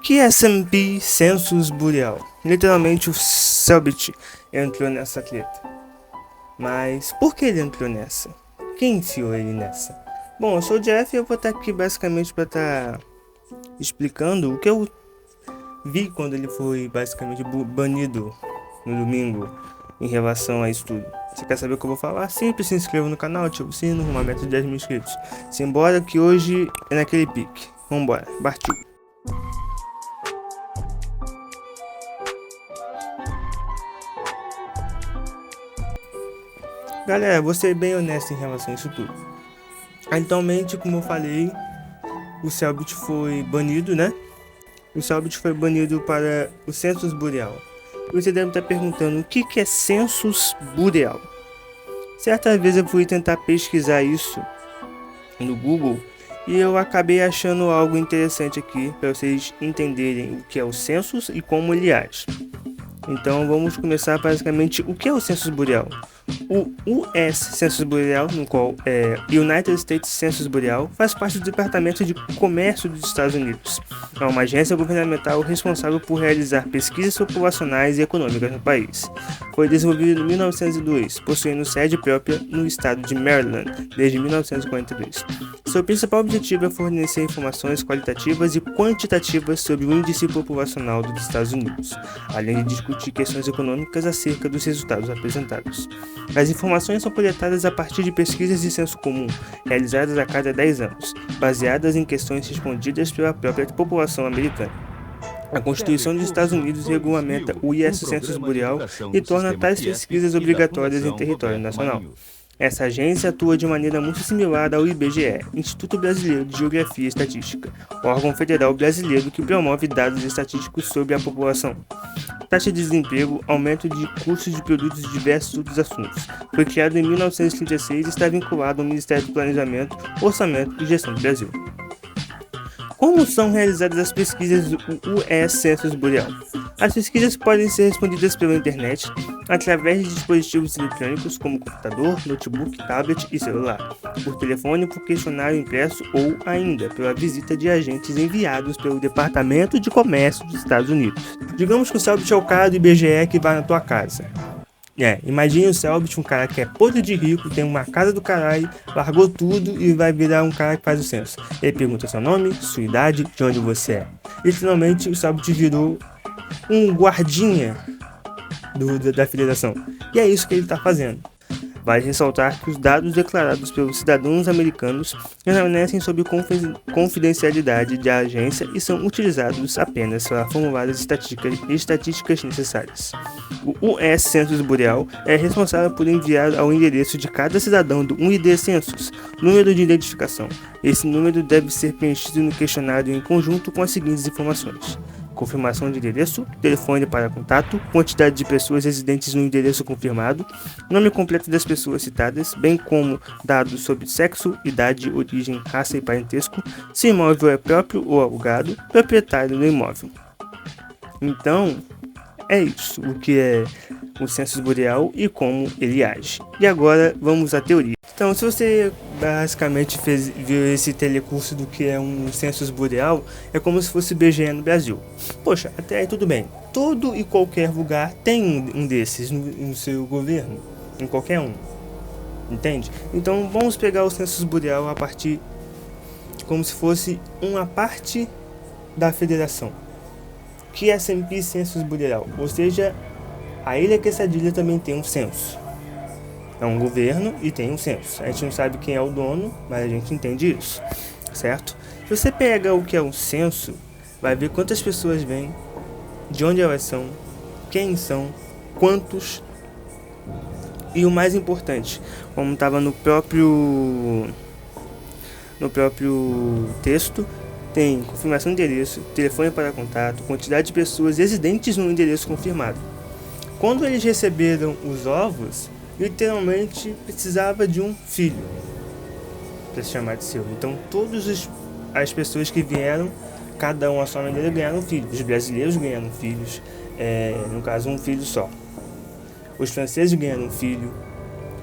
que é S&P Census Bureau? Literalmente o Selbit entrou nessa treta. Mas por que ele entrou nessa? Quem enfiou ele nessa? Bom, eu sou o Jeff e eu vou estar aqui basicamente para estar explicando o que eu vi quando ele foi basicamente banido no domingo em relação a isso tudo. Você quer saber o que eu vou falar? Simples, se inscreva no canal, ativa o sino, uma meta de 10 mil inscritos. Simbora que hoje é naquele pique. Vambora, partiu. Galera, vou ser bem honesto em relação a isso tudo. Atualmente, como eu falei, o Selbit foi banido, né? O Selbit foi banido para o Census Bureau. E você deve estar perguntando o que é Census Bureau. Certa vez eu fui tentar pesquisar isso no Google e eu acabei achando algo interessante aqui para vocês entenderem o que é o Census e como ele age. Então vamos começar basicamente o que é o Census Bureau. O US Census Bureau, no qual é United States Census Bureau, faz parte do Departamento de Comércio dos Estados Unidos. É uma agência governamental responsável por realizar pesquisas populacionais e econômicas no país. Foi desenvolvido em 1902, possuindo sede própria no estado de Maryland desde 1942. Seu principal objetivo é fornecer informações qualitativas e quantitativas sobre o índice populacional dos Estados Unidos, além de discutir questões econômicas acerca dos resultados apresentados. As informações são coletadas a partir de pesquisas de senso comum, realizadas a cada 10 anos, baseadas em questões respondidas pela própria população americana. A Constituição dos Estados Unidos regulamenta o US Census Bureau e torna tais pesquisas obrigatórias em território nacional. Essa agência atua de maneira muito similar ao IBGE, Instituto Brasileiro de Geografia e Estatística, órgão federal brasileiro que promove dados estatísticos sobre a população. Taxa de desemprego, aumento de custos de produtos e diversos outros assuntos. Foi criado em 1936 e está vinculado ao Ministério do Planejamento, Orçamento e Gestão do Brasil. Como são realizadas as pesquisas do US Census Bureau? As pesquisas podem ser respondidas pela internet, através de dispositivos eletrônicos como computador, notebook, tablet e celular, por telefone, por questionário impresso ou ainda pela visita de agentes enviados pelo Departamento de Comércio dos Estados Unidos. Digamos que o Selbit é o cara do IBGE que vai na tua casa. Imagine o Selbit, um cara que é podre de rico, tem uma casa do caralho, largou tudo e vai virar um cara que faz o censo. Ele pergunta seu nome, sua idade, de onde você é. E finalmente o Selbit virou um guardinha da federação. E é isso que ele está fazendo. Vale ressaltar que os dados declarados pelos cidadãos americanos permanecem sob confidencialidade da agência e são utilizados apenas para formular as estatísticas necessárias. O US Census Bureau é responsável por enviar ao endereço de cada cidadão do ID Census, número de identificação. Esse número deve ser preenchido no questionário em conjunto com as seguintes informações: confirmação de endereço, telefone para contato, quantidade de pessoas residentes no endereço confirmado, nome completo das pessoas citadas, bem como dados sobre sexo, idade, origem, raça e parentesco, se o imóvel é próprio ou alugado, proprietário do imóvel. Então, é isso, o que é o Census Bureau e como ele age. E agora vamos à teoria. Então, se você basicamente viu esse telecurso do que é um Census Bureau, é como se fosse IBGE no Brasil. Poxa, até aí tudo bem. Todo e qualquer lugar tem um desses no seu governo, em qualquer um. Entende? Então, vamos pegar o Census Bureau a partir como se fosse uma parte da federação, que é a S&P Census Bureau, ou seja, a Ilha Quesadilha também tem um censo. É um governo e tem um censo. A gente não sabe quem é o dono, mas a gente entende isso, certo? Se você pega o que é um censo, vai ver quantas pessoas vêm, de onde elas são, quem são, quantos. E o mais importante, como estava no próprio texto, tem confirmação de endereço, telefone para contato, quantidade de pessoas residentes no endereço confirmado. Quando eles receberam os ovos, literalmente precisava de um filho para se chamar de seu. Então todas as pessoas que vieram, cada um a sua maneira, ganharam filhos. Os brasileiros ganharam filhos, no caso um filho só. Os franceses ganharam um filho,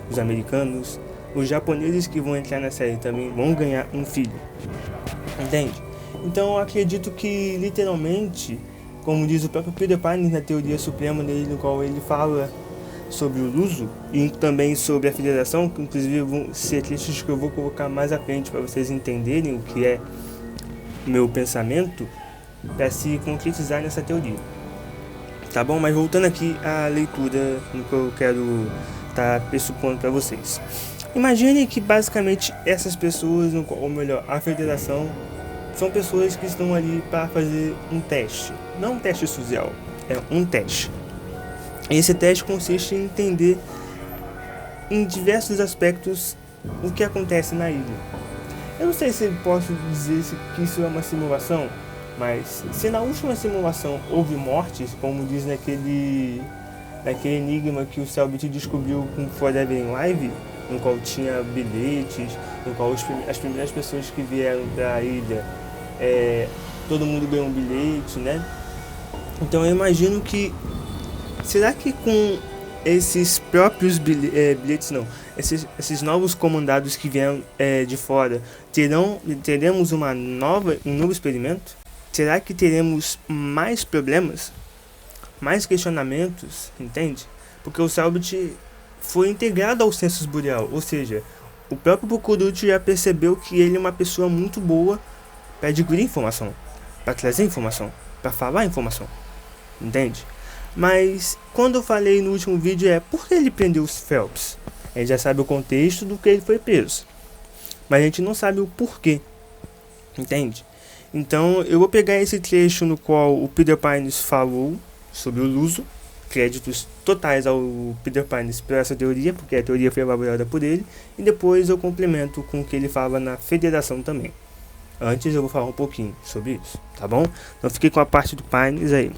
os americanos, os japoneses que vão entrar na série também vão ganhar um filho. Entende? Então eu acredito que, literalmente, como diz o próprio Peter Pines na teoria suprema dele, no qual ele fala sobre o Luso e também sobre a Federação, que inclusive vão ser trechos que eu vou colocar mais à frente para vocês entenderem o que é meu pensamento, para se concretizar nessa teoria. Tá bom? Mas voltando aqui à leitura no que eu quero estar pressupondo para vocês. Imagine que basicamente essas pessoas, ou melhor, a Federação, são pessoas que estão ali para fazer um teste. Não um teste social, é um teste. Esse teste consiste em entender em diversos aspectos o que acontece na ilha. Eu não sei se posso dizer que isso é uma simulação, mas se na última simulação houve mortes, como diz naquele enigma que o Selbit descobriu com Forever in Live, no qual tinha bilhetes, no qual as primeiras pessoas que vieram para a ilha, todo mundo ganhou um bilhete, né? Então eu imagino que, será que com esses próprios bilhetes, não, esses novos comandados que vieram de fora, teremos um novo experimento? Será que teremos mais problemas, mais questionamentos, entende? Porque o Selbit foi integrado ao Census Bureau, ou seja, o próprio Bokuruchi já percebeu que ele é uma pessoa muito boa para adquirir informação, para trazer informação, para falar informação, entende? Mas quando eu falei no último vídeo por que ele prendeu os Phelps? A gente já sabe o contexto do que ele foi preso, mas a gente não sabe o porquê, entende? Então eu vou pegar esse trecho no qual o Peter Pines falou sobre o Luso, créditos totais ao Peter Pines por essa teoria, porque a teoria foi elaborada por ele, e depois eu complemento com o que ele fala na Federação também. Antes eu vou falar um pouquinho sobre isso, tá bom? Então fiquei com a parte do Pines aí.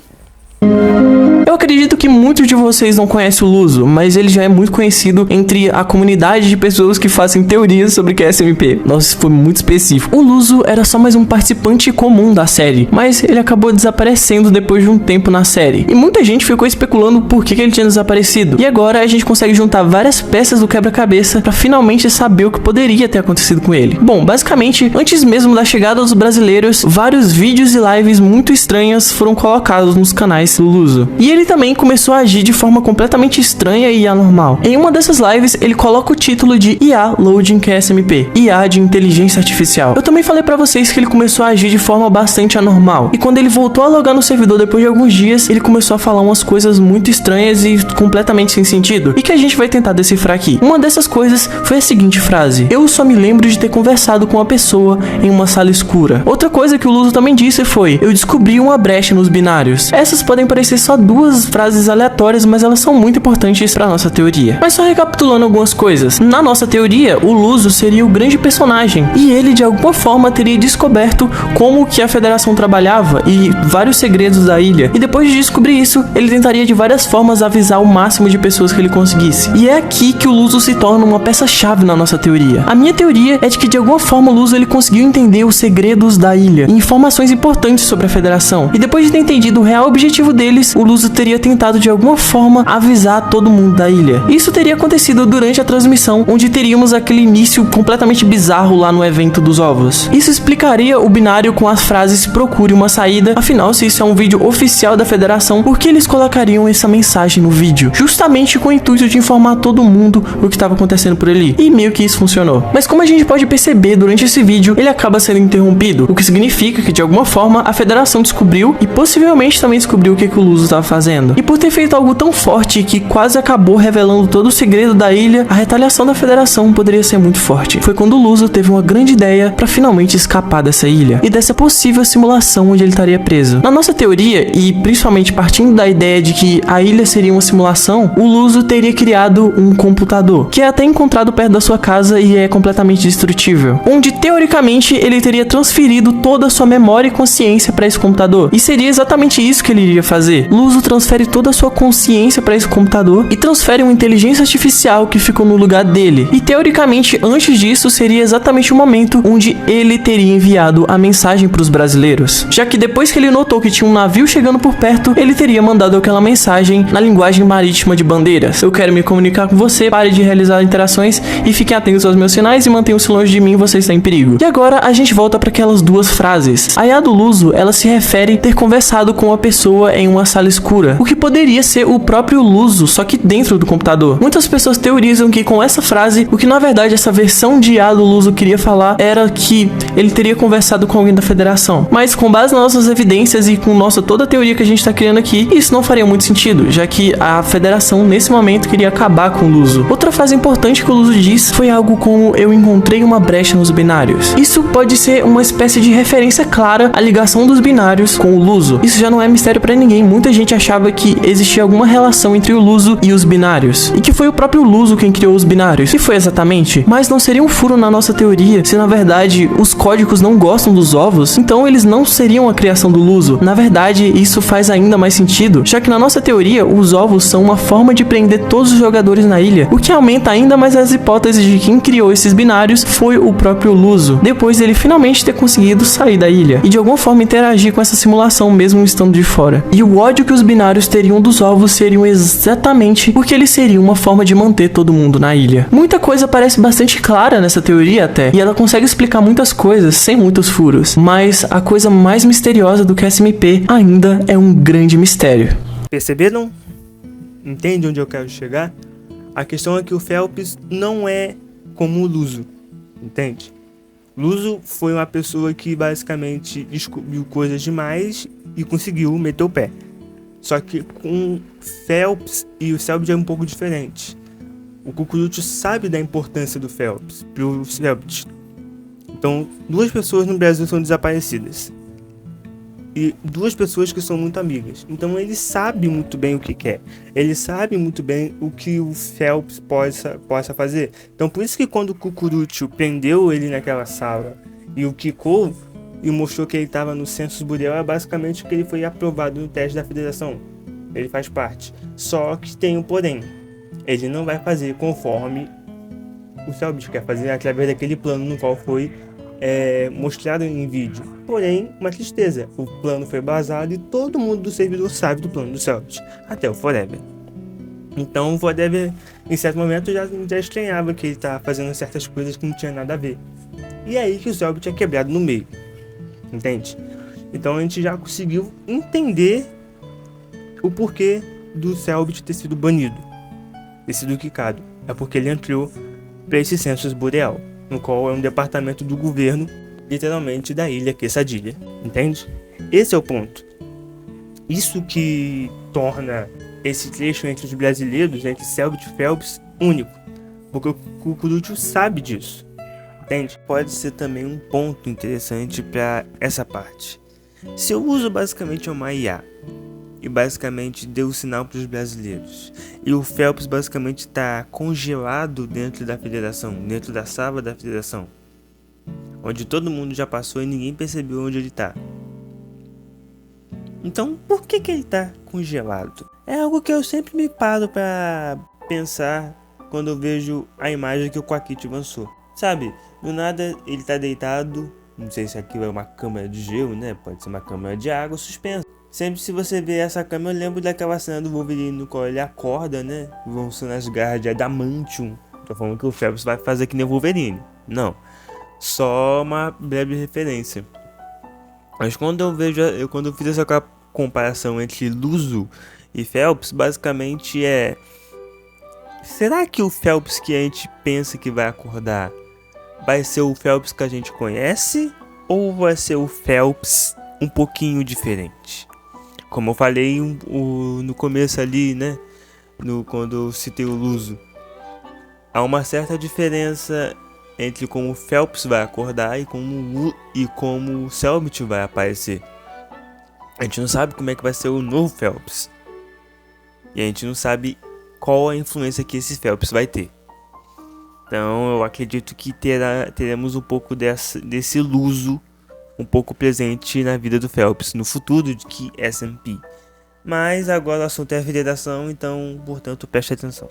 Eu acredito que muitos de vocês não conhecem o Luso, mas ele já é muito conhecido entre a comunidade de pessoas que fazem teorias sobre QSMP. Nossa, isso foi muito específico. O Luso era só mais um participante comum da série, mas ele acabou desaparecendo depois de um tempo na série. E muita gente ficou especulando por que ele tinha desaparecido. E agora a gente consegue juntar várias peças do quebra-cabeça para finalmente saber o que poderia ter acontecido com ele. Bom, basicamente, antes mesmo da chegada dos brasileiros, vários vídeos e lives muito estranhas foram colocados nos canais do Luso. E ele também começou a agir de forma completamente estranha e anormal. Em uma dessas lives, ele coloca o título de IA Loading QSMP, IA de inteligência artificial. Eu também falei pra vocês que ele começou a agir de forma bastante anormal. E quando ele voltou a logar no servidor depois de alguns dias, ele começou a falar umas coisas muito estranhas e completamente sem sentido, e que a gente vai tentar decifrar aqui. Uma dessas coisas foi a seguinte frase: eu só me lembro de ter conversado com uma pessoa em uma sala escura. Outra coisa que o Luso também disse foi: eu descobri uma brecha nos binários. Essas podem parecer só duas frases aleatórias, mas elas são muito importantes para nossa teoria. Mas só recapitulando algumas coisas. Na nossa teoria, o Luso seria o grande personagem, e ele de alguma forma teria descoberto como que a Federação trabalhava e vários segredos da ilha. E depois de descobrir isso, ele tentaria de várias formas avisar o máximo de pessoas que ele conseguisse. E é aqui que o Luso se torna uma peça-chave na nossa teoria. A minha teoria é de que de alguma forma o Luso ele conseguiu entender os segredos da ilha e informações importantes sobre a Federação. E depois de ter entendido o real objetivo deles, o Luso teria tentado de alguma forma avisar todo mundo da ilha. Isso teria acontecido durante a transmissão, onde teríamos aquele início completamente bizarro lá no evento dos ovos. Isso explicaria o binário com as frases procure uma saída. Afinal, se isso é um vídeo oficial da Federação, por que eles colocariam essa mensagem no vídeo? Justamente com o intuito de informar todo mundo o que estava acontecendo por ali. E meio que isso funcionou. Mas como a gente pode perceber durante esse vídeo, ele acaba sendo interrompido, o que significa que de alguma forma a Federação descobriu e possivelmente também descobriu o que o Luso estava fazendo. E por ter feito algo tão forte que quase acabou revelando todo o segredo da ilha, a retaliação da Federação poderia ser muito forte. Foi quando o Luso teve uma grande ideia para finalmente escapar dessa ilha e dessa possível simulação onde ele estaria preso. Na nossa teoria, e principalmente partindo da ideia de que a ilha seria uma simulação, o Luso teria criado um computador, que é até encontrado perto da sua casa e é completamente destrutível, onde teoricamente ele teria transferido toda a sua memória e consciência para esse computador. E seria exatamente isso que ele iria fazer. Luso transfere toda a sua consciência para esse computador e transfere uma inteligência artificial que ficou no lugar dele. E teoricamente, antes disso, seria exatamente o momento onde ele teria enviado a mensagem para os brasileiros, já que depois que ele notou que tinha um navio chegando por perto, ele teria mandado aquela mensagem na linguagem marítima de bandeiras: eu quero me comunicar com você, pare de realizar interações e fiquem atentos aos meus sinais e mantenham-se longe de mim, você está em perigo. E agora a gente volta para aquelas duas frases. A IA do Luso, ela se refere a ter conversado com uma pessoa em uma sala escura, o que poderia ser o próprio Luso, só que dentro do computador. Muitas pessoas teorizam que com essa frase, o que na verdade essa versão de IA do Luso queria falar era que ele teria conversado com alguém da Federação. Mas com base nas nossas evidências e com toda a teoria que a gente está criando aqui, isso não faria muito sentido, já que a Federação nesse momento queria acabar com o Luso. Outra frase importante que o Luso diz foi algo como: eu encontrei uma brecha nos binários. Isso pode ser uma espécie de referência clara à ligação dos binários com o Luso. Isso já não é mistério pra ninguém, muita gente achava que existia alguma relação entre o Luso e os binários, e que foi o próprio Luso quem criou os binários. E foi exatamente, mas não seria um furo na nossa teoria se na verdade os códigos não gostam dos ovos, então eles não seriam a criação do Luso. Na verdade, isso faz ainda mais sentido, já que na nossa teoria os ovos são uma forma de prender todos os jogadores na ilha, o que aumenta ainda mais as hipóteses de quem criou esses binários foi o próprio Luso, depois dele finalmente ter conseguido sair da ilha e de alguma forma interagir com essa simulação mesmo estando de fora. E o ódio que os binários teriam dos ovos seriam exatamente porque eles seriam uma forma de manter todo mundo na ilha. Muita coisa parece bastante clara nessa teoria até, e ela consegue explicar muitas coisas sem muitos furos, mas a coisa mais misteriosa do que SMP ainda é um grande mistério. Perceberam? Entende onde eu quero chegar? A questão é que o Phelps não é como o Luso, entende? Luso foi uma pessoa que basicamente descobriu coisas demais e conseguiu meter o pé. Só que com Phelps e o Selbit é um pouco diferente. O Cucurucho sabe da importância do Phelps pro Selbit. Então, duas pessoas no Brasil são desaparecidas. E duas pessoas que são muito amigas. Então ele sabe muito bem o que quer. Ele sabe muito bem o que o Phelps possa fazer. Então por isso que quando o Cucurucho prendeu ele naquela sala e o quicou e mostrou que ele estava no Census Bureau, é basicamente que ele foi aprovado no teste da Federação. Ele faz parte. Só que tem um porém. Ele não vai fazer conforme o Selbit quer fazer, através daquele plano no qual foi mostrado em vídeo. Porém, uma tristeza, o plano foi vazado e todo mundo do servidor sabe do plano do Selbit, até o Forever. Então o Forever, em certo momento, já estranhava que ele estava fazendo certas coisas que não tinha nada a ver. E é aí que o Selbit é quebrado no meio, entende? Então a gente já conseguiu entender o porquê do Selbit ter sido banido, ter sido quicado. É porque ele entrou para esse Census Bureau, no qual é um departamento do governo, literalmente da ilha Quesadilha, entende? Esse é o ponto. Isso que torna esse trecho entre os brasileiros, entre Selbit e Phelps, único, porque o Cucurucho sabe disso, entende? Pode ser também um ponto interessante para essa parte. Se eu uso basicamente uma IA e basicamente deu o sinal para os brasileiros, e o Phelps basicamente está congelado dentro da Federação, dentro da sala da Federação, onde todo mundo já passou e ninguém percebeu onde ele está. Então, por que ele está congelado? É algo que eu sempre me paro para pensar quando eu vejo a imagem que o Quackity lançou. Sabe, do nada ele está deitado, não sei se aquilo é uma câmera de gelo, né? Pode ser uma câmera de água suspensa. Sempre se você ver essa câmera, eu lembro daquela cena do Wolverine no qual ele acorda, né? Vão ser nas garras de Adamantium. Tô falando que o Phelps vai fazer que nem o Wolverine. Não. Só uma breve referência. Mas quando eu fiz essa comparação entre Luso e Phelps, basicamente será que o Phelps que a gente pensa que vai acordar vai ser o Phelps que a gente conhece? Ou vai ser o Phelps um pouquinho diferente? Como eu falei no começo ali, né? Quando eu citei o Luso, há uma certa diferença entre como o Phelps vai acordar e como o Selbit vai aparecer. A gente não sabe como é que vai ser o novo Phelps. E a gente não sabe qual a influência que esse Phelps vai ter. Então eu acredito que teremos um pouco desse Luso um pouco presente na vida do Phelps no futuro de que SMP. Mas agora o assunto é a federação, então, portanto, preste atenção.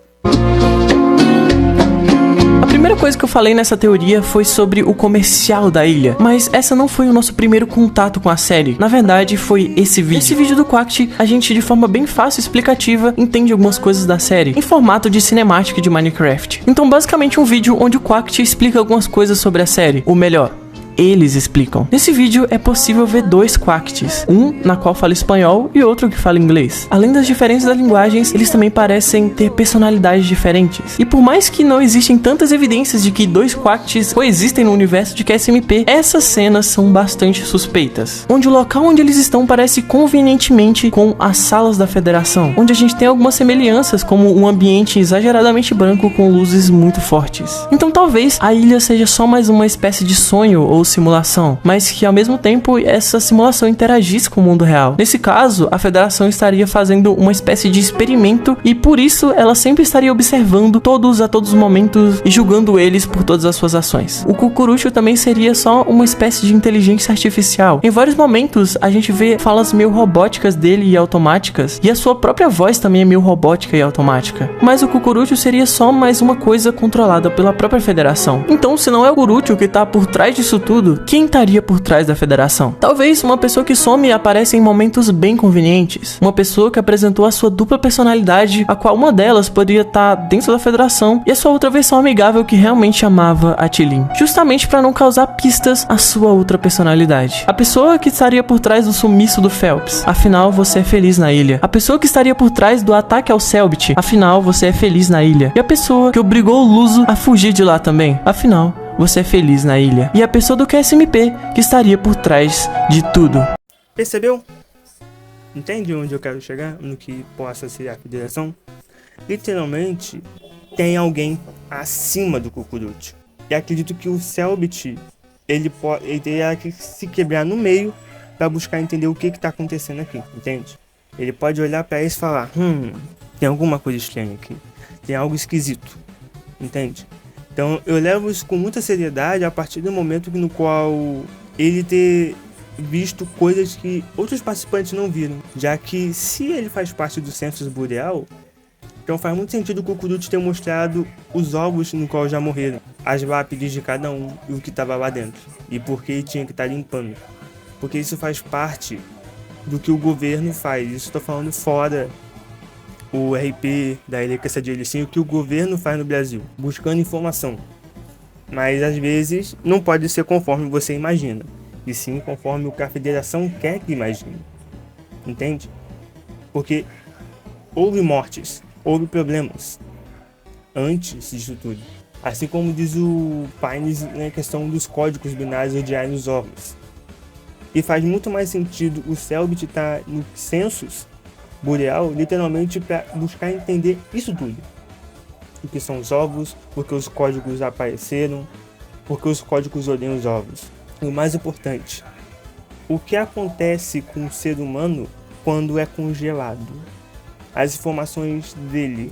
A primeira coisa que eu falei nessa teoria foi sobre o comercial da ilha, mas essa não foi o nosso primeiro contato com a série. Na verdade, foi esse vídeo. Nesse vídeo do Quacked, a gente de forma bem fácil e explicativa entende algumas coisas da série, em formato de cinemática de Minecraft. Então, basicamente um vídeo onde o Quacked explica algumas coisas sobre a série, ou melhor, eles explicam. Nesse vídeo é possível ver dois Quackeds, um na qual fala espanhol e outro que fala inglês. Além das diferenças das linguagens, eles também parecem ter personalidades diferentes. E por mais que não existem tantas evidências de que dois Quackeds coexistem no universo de QSMP, essas cenas são bastante suspeitas. Onde o local onde eles estão parece convenientemente com as salas da Federação, onde a gente tem algumas semelhanças, como um ambiente exageradamente branco com luzes muito fortes. Então talvez a ilha seja só mais uma espécie de sonho ou simulação, mas que ao mesmo tempo essa simulação interagisse com o mundo real. Nesse caso, a Federação estaria fazendo uma espécie de experimento e por isso ela sempre estaria observando todos a todos os momentos e julgando eles por todas as suas ações. O Cucurucho também seria só uma espécie de inteligência artificial. Em vários momentos a gente vê falas meio robóticas dele e automáticas, e a sua própria voz também é meio robótica e automática. Mas o Cucurucho seria só mais uma coisa controlada pela própria Federação. Então, se não é o Cucurucho que tá por trás disso tudo, quem estaria por trás da Federação? Talvez uma pessoa que some e aparece em momentos bem convenientes. Uma pessoa que apresentou a sua dupla personalidade, a qual uma delas poderia estar dentro da Federação e a sua outra versão amigável que realmente amava a Tilin, justamente para não causar pistas à sua outra personalidade. A pessoa que estaria por trás do sumiço do Phelps, afinal você é feliz na ilha. A pessoa que estaria por trás do ataque ao Selbit, afinal você é feliz na ilha. E a pessoa que obrigou o Luso a fugir de lá também, afinal você é feliz na ilha. E a pessoa do QSMP que estaria por trás de tudo. Percebeu? Entende onde eu quero chegar? No que possa ser a federação? Literalmente, tem alguém acima do Cucurucho. E acredito que o Selbit, ele teria que se quebrar no meio para buscar entender o que está acontecendo aqui, entende? Ele pode olhar para isso e falar, tem alguma coisa estranha aqui. Tem algo esquisito, entende? Então eu levo isso com muita seriedade a partir do momento no qual ele ter visto coisas que outros participantes não viram. Já que se ele faz parte do Census Boreal, então faz muito sentido o Cucurucho ter mostrado os ovos no qual já morreram, as lápides de cada um e o que estava lá dentro. E por que ele tinha que estar limpando. Porque isso faz parte do que o governo faz. Isso estou falando fora o RP da Ilha Caçadilha, sim, o que o governo faz no Brasil, buscando informação. Mas às vezes não pode ser conforme você imagina, e sim conforme o que a federação quer que imagine. Entende? Porque houve mortes, houve problemas antes disso tudo. Assim como diz o Pines na questão dos códigos binários odiarem os ovos. E faz muito mais sentido o Selbit estar no Census Boreal, literalmente para buscar entender isso tudo. O que são os ovos, porque os códigos apareceram, porque os códigos odeiam os ovos. E o mais importante, o que acontece com o ser humano quando é congelado? As informações dele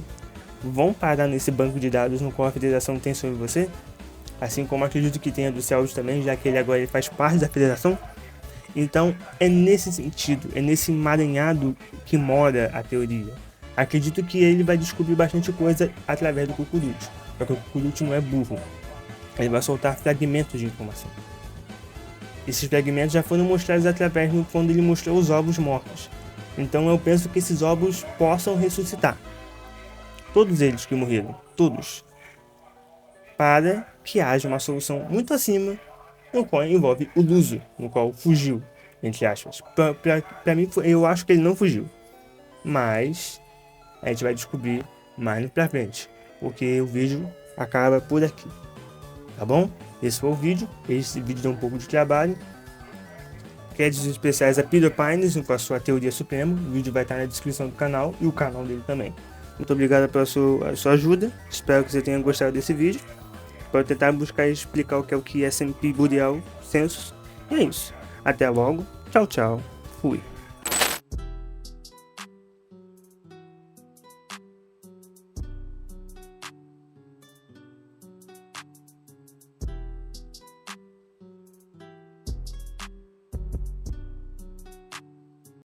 vão parar nesse banco de dados no qual a federação tem sobre você? Assim como acredito que tenha do Celso também, já que ele agora faz parte da federação. Então é nesse sentido, é nesse emaranhado que mora a teoria. Acredito que ele vai descobrir bastante coisa através do Cucurucho, porque o Cucurucho não é burro. Ele vai soltar fragmentos de informação. Esses fragmentos já foram mostrados através do quando ele mostrou os ovos mortos. Então eu penso que esses ovos possam ressuscitar. Todos eles que morreram, todos. Para que haja uma solução muito acima, no qual envolve o Luso, no qual fugiu, entre aspas. Pra mim, eu acho que ele não fugiu. Mas a gente vai descobrir mais pra frente, porque o vídeo acaba por aqui. Tá bom? Esse foi o vídeo. Esse vídeo deu um pouco de trabalho. Créditos especiais a Peter Pines com a sua teoria suprema. O vídeo vai estar na descrição do canal e o canal dele também. Muito obrigado pela sua ajuda. Espero que você tenha gostado desse vídeo. Para tentar buscar explicar o que é o QSMP Boreal Census. E é isso. Até logo. Tchau, tchau. Fui.